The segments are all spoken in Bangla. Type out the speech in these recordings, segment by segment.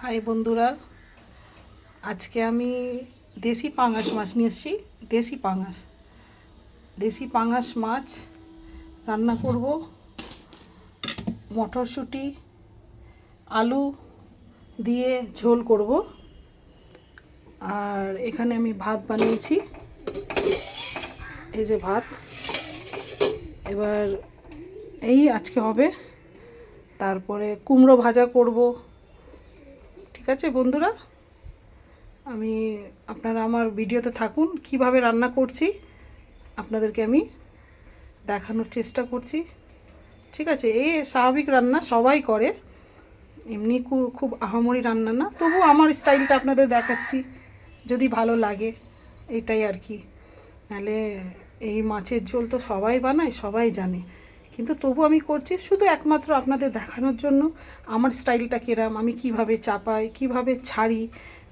হাই বন্ধুরা, আজকে আমি দেশি পাঙাশ মাছ নিয়ে এসেছি। দেশি পাঙাশ মাছ রান্না করব। মটরশুঁটি আলু দিয়ে ঝোল করব। আর এখানে আমি ভাত বানিয়েছি, এই যে ভাত। এবার এই আজকে হবে। তারপরে কুমড়ো ভাজা করব। ঠিক আছে বন্ধুরা, আপনারা আমার ভিডিওতে থাকুন। কিভাবে রান্না করছি আপনাদেরকে আমি দেখানোর চেষ্টা করছি। ঠিক আছে, এই স্বাভাবিক রান্না সবাই করে, এমনি খুব আহামরি রান্না না, তবু আমার স্টাইলটা আপনাদের দেখাচ্ছি, যদি ভালো লাগে এটাই আর কি। নাহলে এই মাছের ঝোল তো সবাই বানায়, সবাই জানে, কিন্তু তবু আমি করছি শুধু একমাত্র আপনাদের দেখানোর জন্য। আমার স্টাইলটা কিরম, আমি কিভাবে চাপাই, কিভাবে ছাড়ি,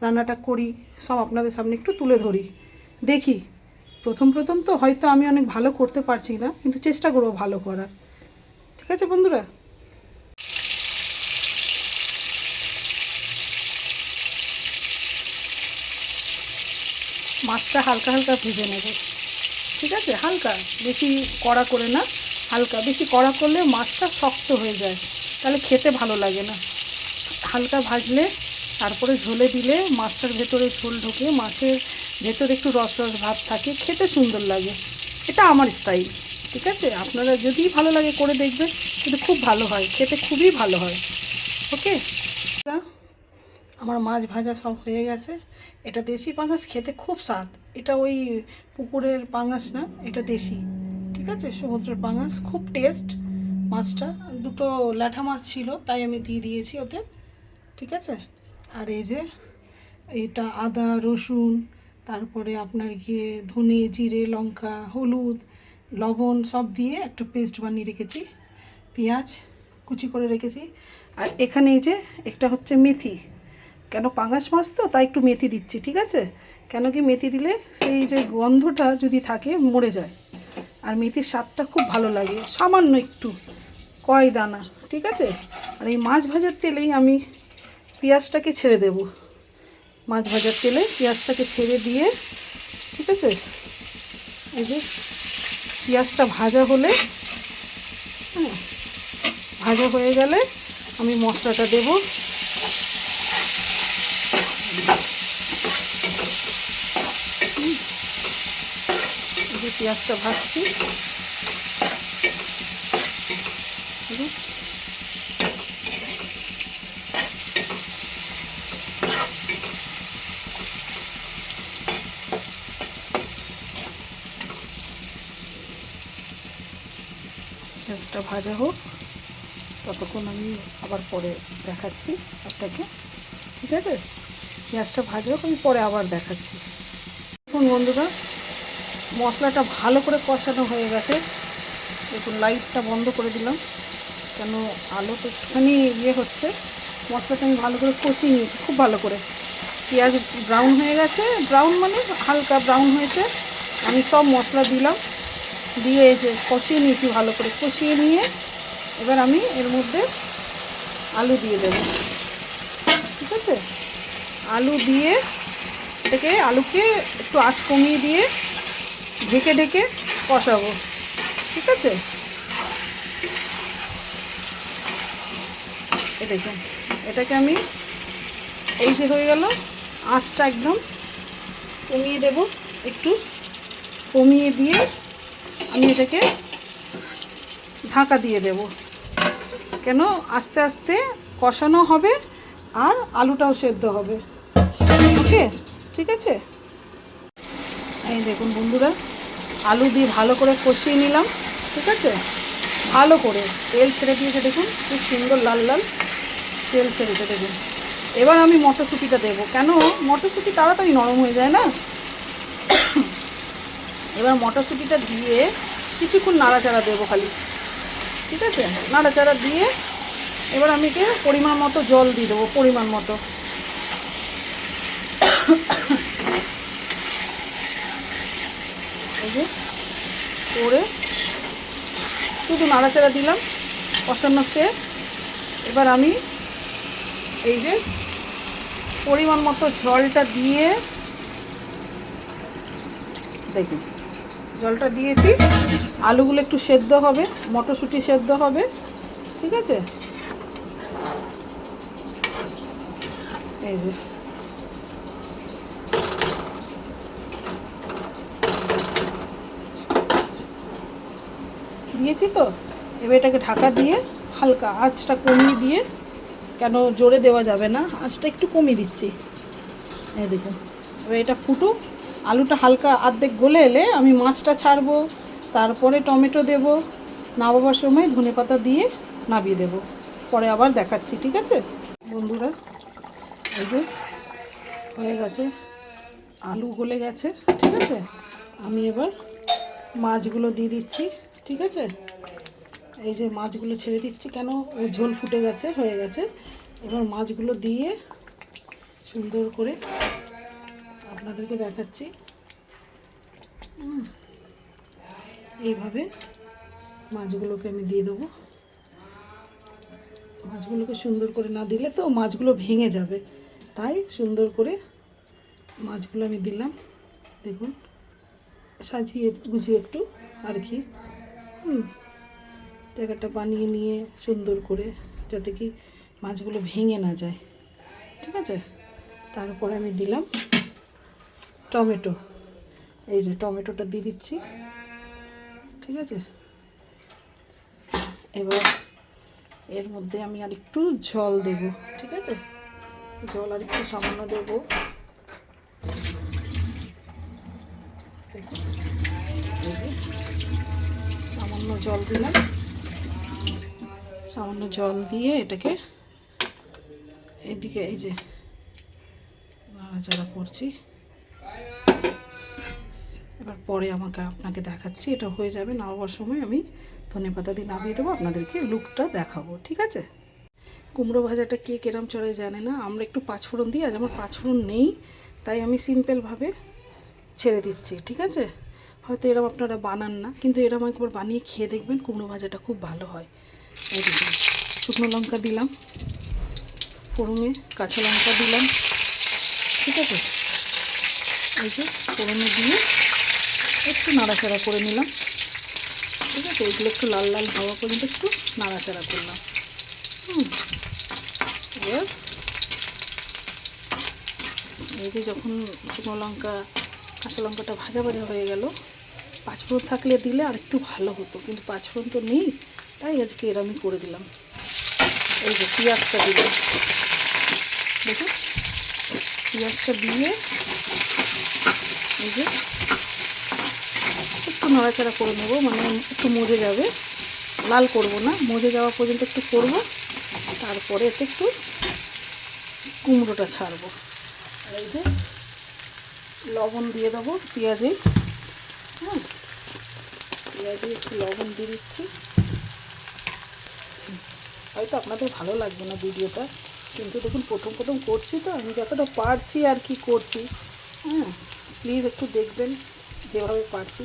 রান্নাটা করি, সব আপনাদের সামনে একটু তুলে ধরি। দেখি, প্রথম তো হয়তো আমি অনেক ভালো করতে পারছি না, কিন্তু চেষ্টা করবো ভালো করার। ঠিক আছে বন্ধুরা, মাছটা হালকা হালকা ভেজে নেব। ঠিক আছে, হালকা, বেশি কড়া করে না, হালকা। বেশি কড়া করলে মাছটা শক্ত হয়ে যায়, তাহলে খেতে ভালো লাগে না। হালকা ভাজলে তারপরে ঝোলে দিলে মাছটার ভেতরে ঝোল ঢোকে, মাছের ভেতরে একটু রস রস ভাব থাকে, খেতে সুন্দর লাগে। এটা আমার স্টাইল। ঠিক আছে, আপনারা যদি ভালো লাগে করে দেখবেন, কিন্তু খুব ভালো হয় খেতে, খুবই ভালো হয়। ওকে, আমার মাছ ভাজা সব হয়ে গেছে। এটা দেশি পাঙাশ, খেতে খুব স্বাদ। এটা ওই পুকুরের পাঙাশ না, এটা দেশি। ঠিক আছে, সমুদ্রের পাঙাশ, খুব টেস্ট মাছটা। দুটো ল্যাঠা মাছ ছিল, তাই আমি দিয়ে দিয়েছি ওতে। ঠিক আছে, আর এই যে এটা আদা রসুন, তারপরে আপনার গিয়ে ধনে জিরে লঙ্কা হলুদ লবণ সব দিয়ে একটা পেস্ট বানিয়ে রেখেছি। পেঁয়াজ কুচি করে রেখেছি। আর এখানে এই যে একটা হচ্ছে মেথি, কেন পাঙাশ মাছ তো তাই একটু মেথি দিচ্ছি। ঠিক আছে, কেন কি মেথি দিলে সেই যে গন্ধটা যদি থাকে মরে যায়, আর মেথির স্বাদটা খুব ভালো লাগে, সামান্য একটু, কয় দানা। ঠিক আছে, আর এই মাছ ভাজার তেলেই আমি পেঁয়াজটাকে ছেড়ে দেব। মাছ ভাজার তেলে পেঁয়াজটাকে ছেড়ে দিয়ে, ঠিক আছে, এই যে পেঁয়াজটা ভাজা হলে, হ্যাঁ, ভাজা হয়ে গেলে আমি মশলাটা দেব। এই যে পেঁয়াজটা ভাজছি, পেঁয়াজটা ভাজা হোক, ততক্ষণ আমি আবার পরে দেখাচ্ছি আপনাকে। ঠিক আছে, পেঁয়াজটা ভাজা হোক, আমি পরে আবার দেখাচ্ছি। দেখুন বন্ধুরা, মশলাটা ভালো করে কষানো হয়ে গেছে। দেখুন, লাইটটা বন্ধ করে দিলাম, কেন আলু তো একটুখানি হচ্ছে। মশলাটা আমি ভালো করে কষিয়ে নিয়েছি, খুব ভালো করে। পেঁয়াজ ব্রাউন হয়ে গেছে, ব্রাউন মানে হালকা ব্রাউন হয়েছে। আমি সব মশলা দিলাম, দিয়ে এই যে কষিয়ে নিয়েছি, ভালো করে কষিয়ে নিয়ে এবার আমি এর মধ্যে আলু দিয়ে দেব। ঠিক আছে, আলু দিয়ে আলুকে একটু আঁচ কমিয়ে দিয়ে ঢেকে ঢেকে কষাবো। ঠিক আছে, দেখুন, এটাকে আমি এই যে হয়ে গেল, আঁচটা একদম কমিয়ে দেব, একটু কমিয়ে দিয়ে আমি এটাকে ঢাকা দিয়ে দেব। কেন, আস্তে আস্তে কষানো হবে আর আলুটাও সেদ্ধ হবে। ওকে, ঠিক আছে। এই দেখুন বন্ধুরা, আলু দিয়ে ভালো করে কষিয়ে নিলাম। ঠিক আছে, ভালো করে তেল ছেড়ে দিয়েছে, দেখুন খুব সুন্দর লাল লাল তেল ছেড়েছে। দেখুন, এবার আমি মটরশুঁটিটা দেবো, কেন মটরশুঁটি তাড়াতাড়ি নরম হয়ে যায় না। এবার মটরশুঁটিটা দিয়ে কিছুক্ষণ নাড়াচাড়া দেবো খালি। ঠিক আছে, নাড়াচাড়া দিয়ে এবার আমি পরিমাণ মতো জল দিয়ে দেবো, পরিমাণ মতো। এই যে করে শুধু নাড়াচাড়া দিলাম, কষানো শেষ। এবার আমি এই যে পরিমাণ মতো জলটা দিয়ে দেখুন, জলটা দিয়েছি, আলুগুলো একটু সেদ্ধ হবে, মটরশুঁটি সেদ্ধ হবে, ঠিক আছে। এই যে দিয়েছি তো, এবার এটাকে ঢাকা দিয়ে হালকা আঁচটা কমিয়ে দিয়ে, কেন জোরে দেওয়া যাবে না, আঁচটা একটু কমিয়ে দিচ্ছি। এই দেখুন, এবার এটা ফুটুক, আলুটা হালকা অর্ধেক গলে এলে আমি মাছটা ছাড়বো, তারপরে টমেটো দেব, নামাবার সময় ধনেপাতা দিয়ে নামিয়ে দেব, পরে আবার দেখাচ্ছি, ঠিক আছে বন্ধুরা। এই যে হয়ে গেছে, আলু গলে গেছে, ঠিক আছে। আমি এবার মাছগুলো দিয়ে দিচ্ছি, ঠিক আছে। এই যে মাছগুলো ছেড়ে দিচ্ছি, কেন ঝোল ফুটে গেছে, হয়ে গেছে। এবার মাছগুলো দিয়ে সুন্দর করে আপনাদেরকে দেখাচ্ছি। এইভাবে মাছগুলোকে আমি দিয়ে দেবো। মাছগুলোকে সুন্দর করে না দিলে তো মাছগুলো ভেঙে যাবে, তাই সুন্দর করে মাছগুলো আমি দিলাম। দেখুন, সাজিয়ে গুছিয়ে একটু আর কি জায়গাটা বানিয়ে নিয়ে সুন্দর করে, যাতে কি মাছগুলো ভেঙে না যায়, ঠিক আছে। তারপরে আমি দিলাম টমেটো, এই যে টমেটোটা দিয়ে দিচ্ছি, ঠিক আছে। এবার এর মধ্যে আমি আর একটু জল দেব, ঠিক আছে। জল আর একটু সামান্য দেব, এই যে সামান্য জল দিলাম। সামান্য জল দিয়ে এটাকে এদিকে এই যে নাড়াচাড়া করছি। এবার পরে আপনাকে দেখাচ্ছি, এটা হয়ে যাবে, নামাবার সময় আমি ধনেপাতা দিয়ে নামিয়ে দেবো, আপনাদেরকে লুকটা দেখাবো, ঠিক আছে। কুমড়ো ভাজাটা কে কেরম চড়ে জানে না, আমরা একটু পাঁচফোড়ন দিই, আজ আমার পাঁচফোড়ন নেই, তাই আমি সিম্পলভাবে ছেড়ে দিচ্ছি, ঠিক আছে। হয়তো এরম আপনারা বানান না, কিন্তু এরম একবার বানিয়ে খেয়ে দেখবেন, কুমড়ো ভাজাটা খুব ভালো হয়। এই দেখুন, শুকনো লঙ্কা দিলাম, ফোড়নে কাঁচা লঙ্কা দিলাম, ঠিক আছে। এই যে ফোড়নে দিয়ে একটু নাড়াচাড়া করে নিলাম, ঠিক আছে। এগুলো একটু লাল লাল হওয়া পর্যন্ত একটু নাড়াচাড়া করলাম। এবার এই যে যখন শুকনো লঙ্কা কাঁচা লঙ্কাটা ভাজা ভাজা হয়ে গেল, পাঁচফোড়ন থাকলে দিলে আর একটু ভালো হতো, কিন্তু পাঁচফোড়ন তো নেই, তাই আজকে এরমই করে দিলাম। এই যে পেঁয়াজটা দিলাম, দেখুন পেঁয়াজটা দিয়ে এই যে একটু নাড়াচাড়া করে নেব, মানে একটু মজে যাবে, লাল করব না, মজে যাওয়া পর্যন্ত একটু করব, তারপরে এতে একটু কুমড়োটা ছাড়বো। আর এই যে লবণ দিয়ে দেবো পেঁয়াজে, হ্যাঁ পেঁয়াজে একটু লবণ দিয়ে দিচ্ছি। হয়তো আপনাদের ভালো লাগবে না ভিডিওটা, কিন্তু দেখুন প্রথম প্রথম করছি তো, আমি যতটা পারছি আর কি করছি, হ্যাঁ প্লিজ একটু দেখবেন, যেভাবে পারছি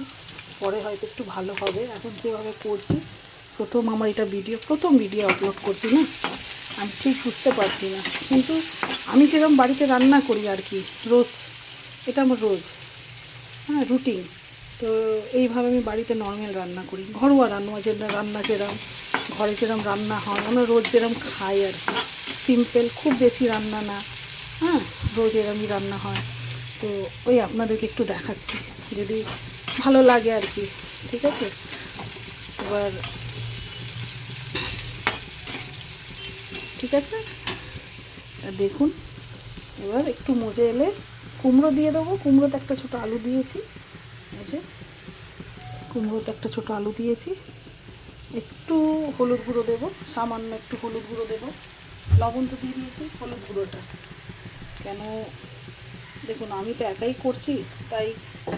পরে হয়তো একটু ভালো হবে। এখন যেভাবে করছি, আমার এটা প্রথম ভিডিও আপলোড করছি না, আমি ঠিক বুঝতে পারছি না, কিন্তু আমি যেরকম বাড়িতে রান্না করি আর কি রোজ, এটা আমার রোজ, হ্যাঁ রুটিন। তো এইভাবে আমি বাড়িতে নর্মাল রান্না করি, ঘরোয়া রান্না যেরকম ঘরে যেরকম রান্না হয়, আমরা রোজ যেরকম খাই আর কি, সিম্পল, খুব বেশি রান্না না, হ্যাঁ রোজ এরমই রান্না হয়। তো ওই আপনাদেরকে একটু দেখাচ্ছি, যদি ভালো লাগে আর কি, ঠিক আছে। এবার ঠিক আছে, দেখুন এবার একটু মজে এলে কুমড়ো দিয়ে দেবো। কুমড়োতে একটা ছোটো আলু দিয়েছি, এই যে কুমড়োতে একটা ছোটো আলু দিয়েছি, একটু হলুদ গুঁড়ো দেবো, সামান্য একটু হলুদ গুঁড়ো দেবো, লবণ তো দিয়ে দিয়েছি, হলুদ গুঁড়োটা কেন, দেখুন আমি তো একাই করছি, তাই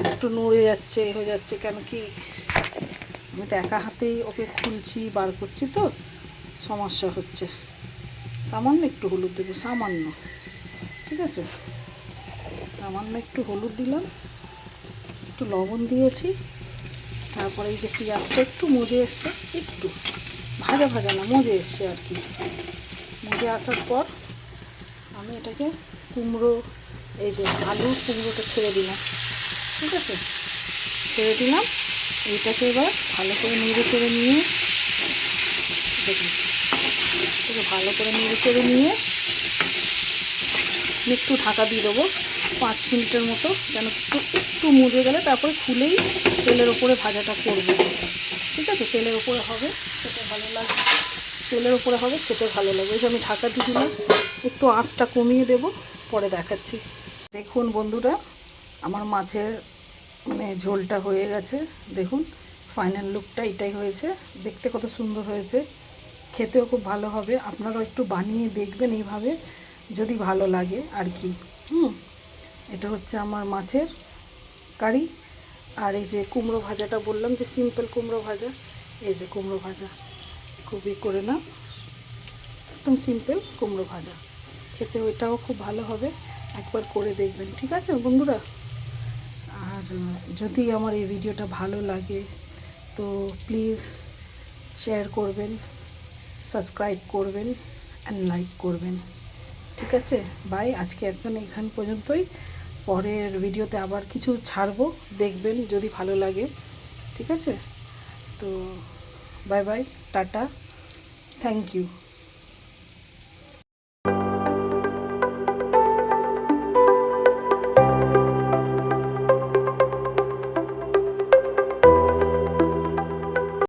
একটু নড়ে যাচ্ছে হয়ে যাচ্ছে, কেন কি আমি তো একা হাতেই ওকে খুলছি বার করছি, তো সমস্যা হচ্ছে। সামান্য একটু হলুদ দেবো, সামান্য, ঠিক আছে, সামান্য একটু হলুদ দিলাম, একটু লবণ দিয়েছি। তারপরে এই যে পেঁয়াজটা একটু মজে এসছে, একটু ভাজা ভাজা না মজে এসছে আর কি, মজে আসার পর আমি এটাকে কুমড়ো, এই যে আলু কুমড়োটা ছেড়ে দিলাম, ঠিক আছে, ছেড়ে দিলাম। এইটাকে এবার ভালো করে নেড়ে চেড়ে নিয়ে, দেখুন এটাকে ভালো করে নেড়ে চেড়ে নিয়ে একটু ঢাকা দিয়ে দেবো 5 মিনিটের মতো, যেন একটু মুড়ে গেলে তারপরে খুলেই তেলের ওপরে ভাজাটা করবে, ঠিক আছে। তেলের ওপরে হবে, খেতে ভালো লাগবে, তেলের ওপরে হবে, খেতে ভালো লাগবে। এই যে আমি ঢাকা দিয়ে দিলাম, একটু আঁচটা কমিয়ে দেব, পরে দেখাচ্ছি। দেখুন বন্ধুরা, আমার মাছের মানে ঝোলটা হয়ে গেছে, দেখুন ফাইনাল লুকটা এটাই হয়েছে। দেখতে কত সুন্দর হয়েছে, খেতেও খুব ভালো হবে। আপনারাও একটু বানিয়ে দেখবেন এইভাবে, যদি ভালো লাগে আর কি। এটা হচ্ছে আমার মাছের কারি। আর এই যে কুমড়ো ভাজাটা বললাম যে সিম্পল কুমড়ো ভাজা, এই যে কুমড়ো ভাজা, খুবই করে না, একদম সিম্পল কুমড়ো ভাজা, খেতে ওইটাও খুব ভালো হবে, একবার করে দেখবেন, ঠিক আছে বন্ধুরা। আর যদি আমার এই ভিডিওটা ভালো লাগে তো প্লিজ শেয়ার করবেন, সাবস্ক্রাইব করবেন অ্যান্ড লাইক করবেন, ঠিক আছে। বাই, আজকে এখান পর্যন্তই। পরের ভিডিওতে আবার কিছু ছাড়বো, দেখবেন যদি ভালো লাগে, ঠিক আছে। তো bye bye, tata, thank you.